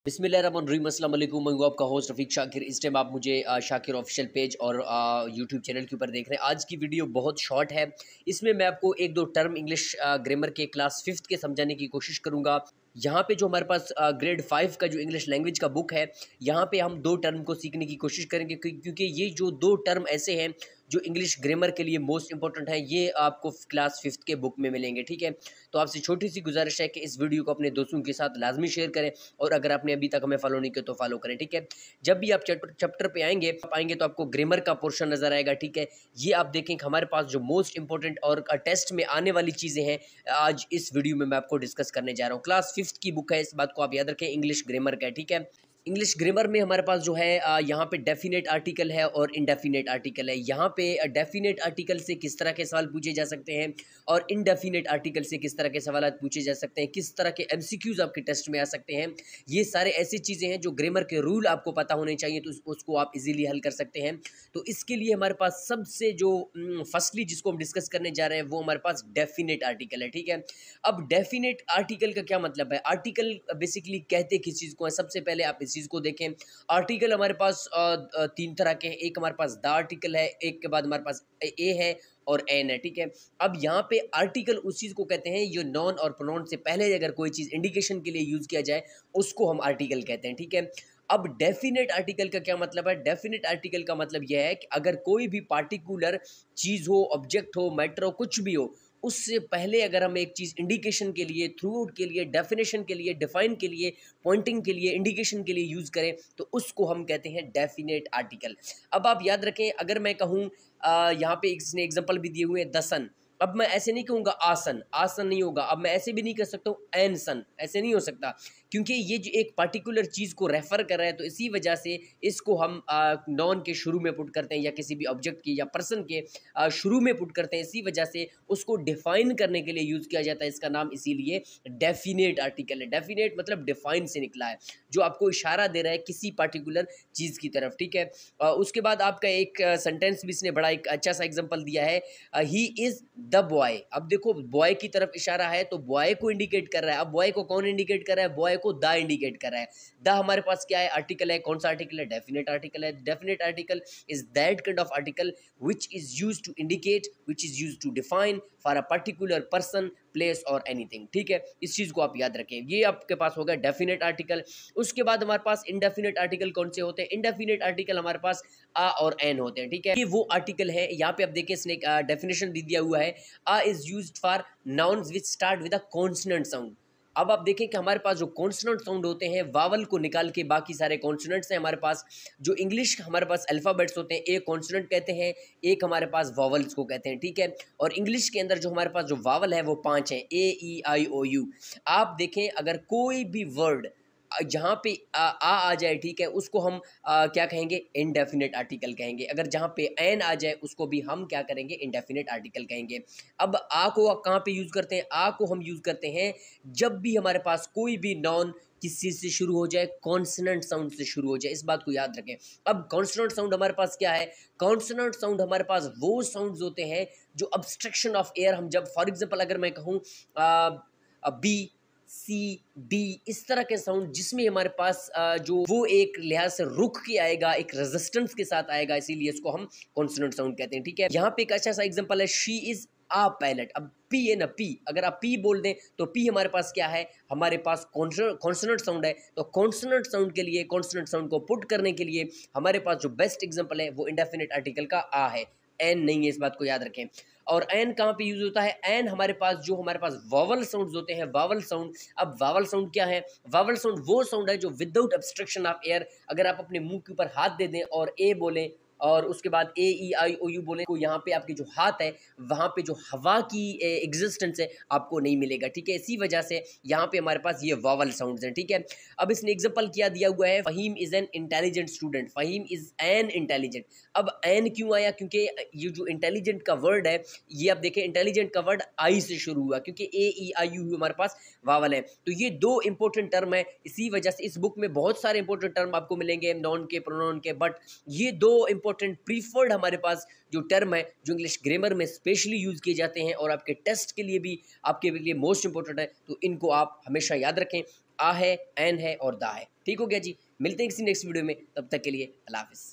बिस्मिल्लाहिर्रहमानिर्रहीम, अस्सलाम वालेकुम। मैं हूं आपका होस्ट रफ़ीक शाकिर। इस टाइम आप मुझे शाकिर ऑफिशियल पेज और यूट्यूब चैनल के ऊपर देख रहे हैं। आज की वीडियो बहुत शॉर्ट है। इसमें मैं आपको एक दो टर्म इंग्लिश ग्रामर के क्लास 5th के समझाने की कोशिश करूंगा। यहाँ पे जो हमारे पास ग्रेड 5 का जो इंग्लिश लैंग्वेज का बुक है, यहाँ पे हम दो टर्म को सीखने की कोशिश करेंगे क्योंकि ये जो दो टर्म ऐसे हैं जो इंग्लिश ग्रामर के लिए मोस्ट इंपॉर्टेंट है, ये आपको क्लास 5th के बुक में मिलेंगे। ठीक है, तो आपसे छोटी सी गुजारिश है कि इस वीडियो को अपने दोस्तों के साथ लाजमी शेयर करें और अगर आपने अभी तक हमें फॉलो नहीं किया तो फॉलो करें। ठीक है, जब भी आप चैप्टर पे आएंगे तो आपको ग्रामर का पोर्शन नजर आएगा। ठीक है, ये आप देखें कि हमारे पास जो मोस्ट इंपॉर्टेंट और टेस्ट में आने वाली चीज़ें हैं, आज इस वीडियो में मैं आपको डिस्कस करने जा रहा हूँ। क्लास 5th की बुक है, इस बात को आप याद रखें, इंग्लिश ग्रामर का है। ठीक है, इंग्लिश ग्रामर में हमारे पास जो है यहाँ पे डेफिनेट आर्टिकल है और इनडेफिनेट आर्टिकल है। यहाँ पे डेफिनेट आर्टिकल से किस तरह के सवाल पूछे जा सकते हैं और इनडेफिनेट आर्टिकल से किस तरह के सवाल पूछे जा सकते हैं, किस तरह के एमसीक्यूज आपके टेस्ट में आ सकते हैं। ये सारे ऐसी चीज़ें हैं जो ग्रामर के रूल आपको पता होने चाहिए, तो उसको आप इजीली हल कर सकते हैं। तो इसके लिए हमारे पास सबसे जो फर्स्टली जिसको हम डिस्कस करने जा रहे हैं वो हमारे पास डेफिनेट आर्टिकल है। ठीक है, अब डेफिनेट आर्टिकल का क्या मतलब है? आर्टिकल बेसिकली कहते किस चीज़ को है? सबसे पहले आप इस चीज़ को देखें। आर्टिकल हमारे पास तीन तरह के हैं। एक हमारे पास द आर्टिकल है, एक के बाद हमारे पास ए है और एन है। ठीक है, अब यहाँ पे आर्टिकल उस चीज़ को कहते हैं जो नॉन और प्रोनाउन से पहले अगर कोई चीज़ इंडिकेशन के लिए यूज़ किया जाए उसको हम आर्टिकल कहते हैं। ठीक है, अब डेफिनेट आर्टिकल का क्या मतलब है? डेफिनेट आर्टिकल का मतलब यह है कि अगर कोई भी पार्टिकुलर चीज़ हो, ऑब्जेक्ट हो, मैटर हो, कुछ भी हो, उससे पहले अगर हम एक चीज़ इंडिकेशन के लिए, थ्रू आउट के लिए, डेफिनेशन के लिए, डिफाइन के लिए, पॉइंटिंग के लिए, इंडिकेशन के लिए यूज़ करें तो उसको हम कहते हैं डेफिनेट आर्टिकल। अब आप याद रखें, अगर मैं कहूँ यहाँ पे इसने एग्जांपल भी दिए हुए हैं, द सन। अब मैं ऐसे नहीं कहूँगा आसन, आसन नहीं होगा। अब मैं ऐसे भी नहीं कर सकता हूँ एन सन, ऐसे नहीं हो सकता, क्योंकि ये जो एक पार्टिकुलर चीज़ को रेफर कर रहा है, तो इसी वजह से इसको हम नॉन के शुरू में पुट करते हैं या किसी भी ऑब्जेक्ट की या पर्सन के शुरू में पुट करते हैं। इसी वजह से उसको डिफाइन करने के लिए यूज़ किया जाता है। इसका नाम इसीलिए डेफिनेट आर्टिकल है। डेफिनेट मतलब डिफाइन से निकला है, जो आपको इशारा दे रहा है किसी पार्टिकुलर चीज़ की तरफ। ठीक है, उसके बाद आपका एक सेंटेंस भी इसने बड़ा एक अच्छा सा एग्जांपल दिया है, ही इज़ द बॉय। अब देखो, बॉय की तरफ इशारा है तो बॉय को इंडिकेट कर रहा है। अब बॉय को कौन इंडिकेट कर रहा है? बॉय को द इंडिकेट कर रहा है। द हमारे पास क्या है? आर्टिकल है। कौन सा आर्टिकल है? डेफिनेट आर्टिकल है। Definite article is that kind of article which is used to indicate, which is used to define for a particular person, place और एनीथिंग। ठीक है, इस चीज़ को आप याद रखें। ये आपके पास हो गया डेफिनेट आर्टिकल। उसके बाद हमारे पास इंडेफिनेट आर्टिकल कौन से होते हैं? इंडेफिनेट आर्टिकल हमारे पास आ और एन होते हैं। ठीक है, ये वो आर्टिकल है, यहाँ पे आप देखिए इसने डेफिनेशन भी दिया हुआ है, a is used for nouns which start with a consonant sound. अब आप देखें कि हमारे पास जो कॉन्सोनेंट साउंड होते हैं, वावल को निकाल के बाकी सारे कॉन्सोनेंट्स हैं हमारे पास। जो इंग्लिश हमारे पास अल्फ़ाबेट्स होते हैं, एक कॉन्सोनेंट कहते हैं, एक हमारे पास वावल्स को कहते हैं। ठीक है, और इंग्लिश के अंदर जो हमारे पास जो वावल है वो 5 हैं, ए ई आई ओ यू। आप देखें, अगर कोई भी वर्ड जहाँ पे आ जाए, ठीक है, उसको हम क्या कहेंगे? इनडेफिनेट आर्टिकल कहेंगे। अगर जहाँ पे एन आ जाए उसको भी हम क्या करेंगे? इनडेफिनेट आर्टिकल कहेंगे। अब आ को कहाँ पे यूज़ करते हैं? आ को हम यूज़ करते हैं जब भी हमारे पास कोई भी नॉन किस चीज़ से शुरू हो जाए, कॉन्सोनेंट साउंड से शुरू हो जाए। इस बात को याद रखें। अब कॉन्सोनेंट साउंड हमारे पास क्या है? कॉन्सोनेंट साउंड हमारे पास वो साउंड्स होते हैं जो ऑब्स्ट्रक्शन ऑफ एयर, हम जब फॉर एग्जांपल अगर मैं कहूँ बी सी डी, इस तरह के साउंड जिसमें हमारे पास जो वो एक लिहाज से रुक के आएगा, एक रेजिस्टेंस के साथ आएगा, इसीलिए इसको हम कॉन्सोनेंट साउंड कहते हैं। ठीक है, यहाँ पे एक अच्छा सा एग्जांपल है, शी इज आ पायलट। अब पी है ना, पी, अगर आप पी बोल दें तो पी हमारे पास क्या है? हमारे पास कॉन्सोनेंट साउंड है। तो कॉन्सोनेंट साउंड के लिए, कॉन्सोनेंट साउंड को पुट करने के लिए हमारे पास जो बेस्ट एग्जांपल है वो इंडेफिनेट आर्टिकल का आ है, एन नहीं है। इस बात को याद रखें। और एन कहाँ पे यूज होता है? एन हमारे पास जो हमारे पास वावल साउंड्स होते हैं, वावल साउंड। अब वावल साउंड क्या है? वावल साउंड वो साउंड है जो विदाउट ऑब्स्ट्रक्शन ऑफ एयर, अगर आप अपने मुंह के ऊपर हाथ दे दें और ए बोलें और उसके बाद ए ई आई ओ यू बोले, तो यहाँ पे आपके जो हाथ है वहाँ पे जो हवा की एग्जिस्टेंस है आपको नहीं मिलेगा। ठीक है, इसी वजह से यहाँ पे हमारे पास ये वावल साउंड्स हैं। ठीक है, अब इसने एग्जांपल क्या दिया हुआ है, Faheem is an intelligent student. Faheem is an intelligent. अब एन क्यों आया? क्योंकि ये जो इंटेलिजेंट का वर्ड है, ये आप देखें, इंटेलिजेंट का वर्ड आई से शुरू हुआ, क्योंकि ए ई आई यू हमारे पास वावल है। तो ये दो इंपॉर्टेंट टर्म है, इसी वजह से इस बुक में बहुत सारे इंपॉर्टेंट टर्म आपको मिलेंगे, नॉन के, प्रोनाउन के, बट ये दो इंपॉर्टेंट प्रीफर्ड हमारे पास जो टर्म है, जो इंग्लिश ग्रामर में स्पेशली यूज़ किए जाते हैं और आपके टेस्ट के लिए भी आपके लिए मोस्ट इंपॉर्टेंट है, तो इनको आप हमेशा याद रखें। आ है, एन है और दा है। ठीक हो गया जी। मिलते हैं किसी नेक्स्ट वीडियो में, तब तक के लिए अल्लाह हाफ़िज़।